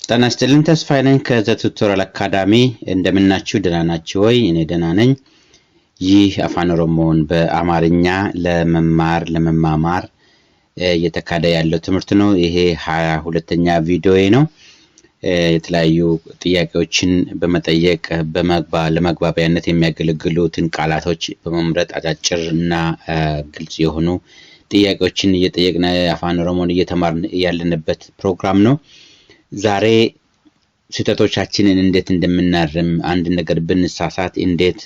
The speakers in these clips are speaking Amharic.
ጤና ይስጥልኝ ተስፋዬ ነኝ ከዘቱቶሪያል አካዳሚ እንደምናችሁ ደህና ናችሁ ወይ? እኔ ደህና ነኝ። ይህ አፋን ኦሮሞን በአማርኛ ለመማማር እየተካሄደ ያለው ትምህርት ነው። ይሄ 22ኛ ቪዲዮዬ ነው። የተለያዩ ጥያቄዎችን በመጠየቅ ለመግባቢያነት የሚያገለግሉትን ቃላቶች በመምረጥ አጫጭር እና ግልጽ የሆኑ ጥያቄዎችን እየጠየቅን አፋን ኦሮሞን እየተማርን ያለንበት ፕሮግራም ነው። ዛሬ ስህተቶቻችንን እንዴት እንደምናርም አንድ ነገር ብንሳሳት እንዴት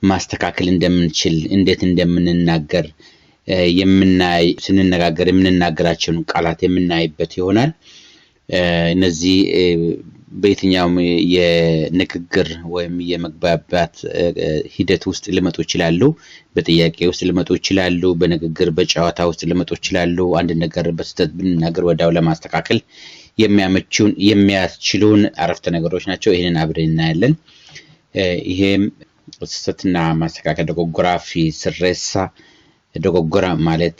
ማስተካከል እንደምንችል እንዴት እንደምንናገር ስንነጋገር የምንናገራቸውን ቃላት የምናይበት ይሆናል። እነዚህ በየትኛውም የንግግር ወይም የመግባባት ሂደት ውስጥ ሊመጡ ይችላሉ። በጥያቄ ውስጥ ሊመጡ ይችላሉ። በንግግር በጨዋታ ውስጥ ሊመጡ ይችላሉ። አንድ ነገር በስህተት ብንናገር ወዲያው ለማስተካከል የሚያስችሉን አረፍተ ነገሮች ናቸው። ይሄንን አብረን እናያለን። ይሄም ስህተትና ማስተካከል ዶጎግራፊ ስሬሳ ዶጎጎራ ማለት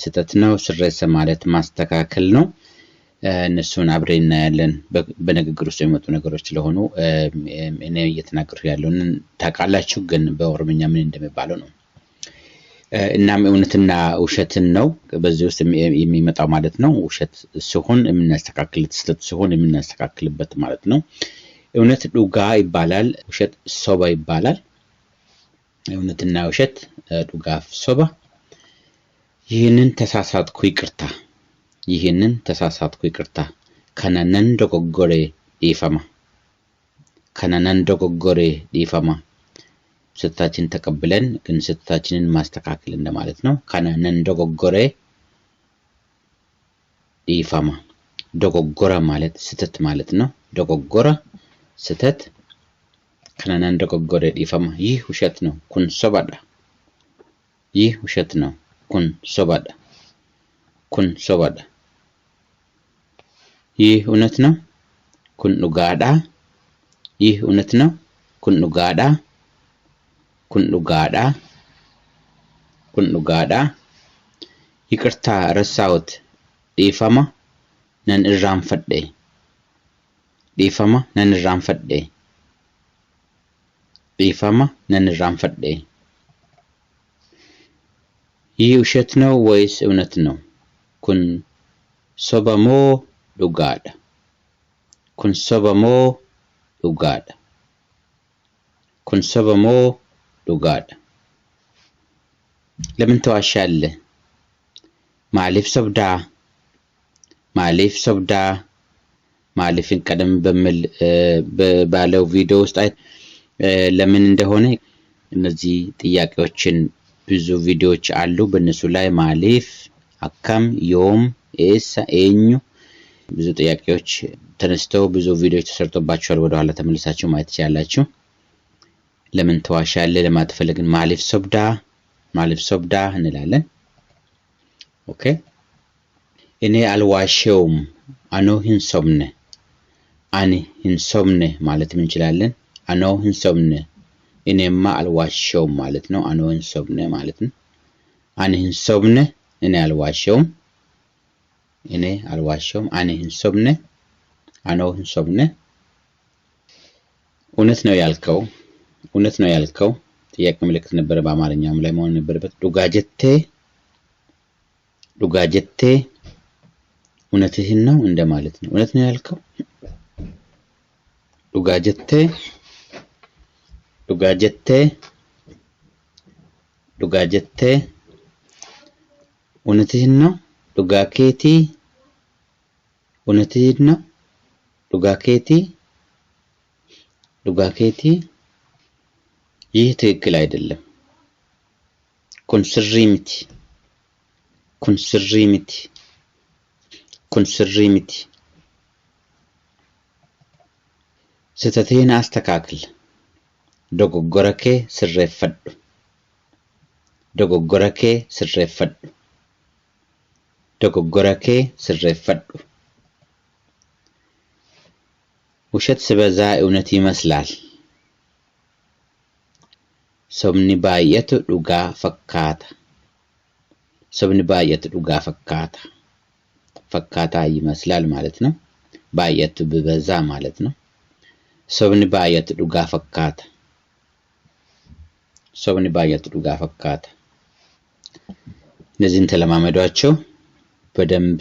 ስህተት ነው። ስሬሳ ማለት ማስተካከል ነው። እነሱን አብረን እናያለን። በንግግር ውስጥ የሚመጡ ነገሮች ስለሆኑ እኔ እየተናገርኩ ያለውን ታውቃላችሁ፣ ግን በኦሮምኛ ምን እንደሚባለው ነው። እናም እውነትና ውሸትን ነው በዚህ ውስጥ የሚመጣው ማለት ነው። ውሸት ሲሆን የምናስተካክልበት፣ ስህተት ሲሆን የምናስተካክልበት ማለት ነው። እውነት ዱጋ ይባላል፣ ውሸት ሶባ ይባላል። እውነትና ውሸት ዱጋ ሶባ። ይህንን ተሳሳትኩ ይቅርታ፣ ይህንን ተሳሳትኩ ይቅርታ። ከነነን ዶጎጎሬ ዲፈማ፣ ከነነን ዶጎጎሬ ዲፈማ። ስህተታችን ተቀብለን ግን ስህተታችንን ማስተካከል እንደማለት ነው። ከነነን ዶጎጎሬ ዲፈማ። ዶጎጎራ ማለት ስህተት ማለት ነው። ዶጎጎራ ስህተት። ከነነን ዶጎጎሬ ዲፈማ። ይህ ውሸት ነው። ኩን ሶባዳ። ይህ ውሸት ነው። ኩን ሶባዳ። ኩን ሶባዳ። ይህ እውነት ነው። ኩን ዱጋዳ። ይህ እውነት ነው። ኩን ዱጋዳ። ኩን ዱጋዳ። ኩን ዱጋዳ። ይቅርታ ረሳሁት ዲፈማ ነን እራንፈዴ። ዲፈማ ነን እራንፈዴ። ዲፈማ ነን እራንፈዴ። ይህ ውሸት ነው ወይስ እውነት ነው? ኩን ሶባሞ ዱጋዳ። ኩን ሶባሞ ዱጋዳ። ኩን ሶባሞ ዱጋዳ። ለምን ተዋሻለህ? ማሊፍ ሶብዳ። ማሊፍ ሶብዳ። ማሊፍን ቀደም ባለው ቪዲዮ ውስጥ ለምን እንደሆነ እነዚህ ጥያቄዎችን ብዙ ቪዲዮዎች አሉ። በእነሱ ላይ ማሊፍ፣ አካም፣ ዮም፣ ኤሳ፣ ኤኙ ብዙ ጥያቄዎች ተነስተው ብዙ ቪዲዮዎች ተሰርቶባቸዋል። ወደ ኋላ ተመልሳችሁ ማየት ትችላላችሁ። ለምን ተዋሻለህ ለማለት ፈልገን ማሊፍ ሶብዳ፣ ማሊፍ ሶብዳ እንላለን። ኦኬ። እኔ አልዋሸውም፣ አኖ ሂንሶምነ። አኔ ሂንሶምነ ማለት እንችላለን። አኖ ሂንሶምነ እኔማ አልዋሸውም ማለት ነው። አኖ ሂንሶምነ ማለት ነው። አኔ ሂንሶምነ እኔ አልዋሸውም፣ እኔ አልዋሸውም። አኔ ሂንሶምነ፣ አኖ ሂንሶምነ። እውነት ነው ያልከው፣ እውነት ነው ያልከው ጥያቄ ምልክት ነበር። በአማርኛም ላይ መሆን ነበረበት። ዱጋጀቴ፣ ዱጋጀቴ እውነትህን ነው እንደማለት ነው። እውነት ነው ያልከው። ዱጋጀቴ፣ ዱጋጀቴ፣ ዱጋጀቴ እውነትህን ነው። ዱጋኬቲ፣ እውነትህን ነው። ዱጋኬቲ፣ ዱጋኬቲ። ይህ ትክክል አይደለም። ኩን ስሪ ሚቲ፣ ኩን ስሪ ሚቲ፣ ኩን ስሪ ሚቲ። ስህተትህን አስተካክል። ዶጎጎረኬ ስሬፈዱ፣ ዶጎጎረኬ ስሬፈዱ፣ ዶጎጎረኬ ስሬፈዱ። ውሸት ሲበዛ እውነት ይመስላል። ሶብኒ ባየቱ ዱጋ ፈካታ፣ ሶብኒ ባየቱ ዱጋ ፈካታ። ፈካታ ይመስላል ማለት ነው። baay'atu bibeza ማለት ነው sobni baay'atu dhugaa fakkaata sobni baay'atu dhugaa fakkaata እነዚህን ተለማመዷቸው በደንብ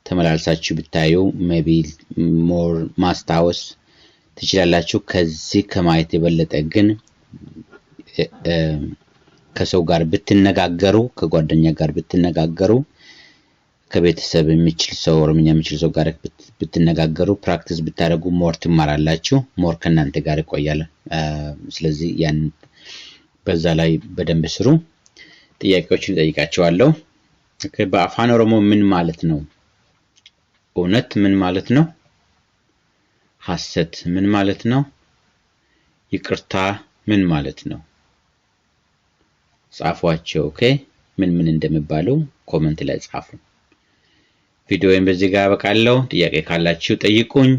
ተመላልሳችሁ ብታዩ ሜቢ ሞር ማስታወስ ትችላላችሁ ከዚህ ከማየት የበለጠ ግን ከሰው ጋር ብትነጋገሩ ከጓደኛ ጋር ብትነጋገሩ ከቤተሰብ የሚችል ሰው ኦሮምኛ የሚችል ሰው ጋር ብትነጋገሩ ፕራክቲስ ብታደርጉ ሞር ትማራላችሁ ሞር ከናንተ ጋር ይቆያል ስለዚህ ያን በዛ ላይ በደንብ ስሩ ጥያቄዎችን ጠይቃቸዋለሁ በአፋን ኦሮሞ ምን ማለት ነው እውነት ምን ማለት ነው ሐሰት ምን ማለት ነው ይቅርታ ምን ማለት ነው ጻፏቸው ኦኬ ምን እንደሚባሉ ኮሜንት ላይ ጻፉ ቪዲዮውን በዚህ ጋር በቃለው ጥያቄ ካላችሁ ጠይቁኝ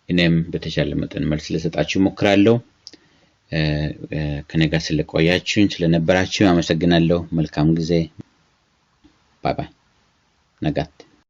እኔም በተቻለ መጠን መልስ ልሰጣችሁ ሞክራለሁ ከነጋ ስለቆያችሁኝ ስለነበራችሁ አመሰግናለሁ መልካም ጊዜ ባይ ባይ ነጋት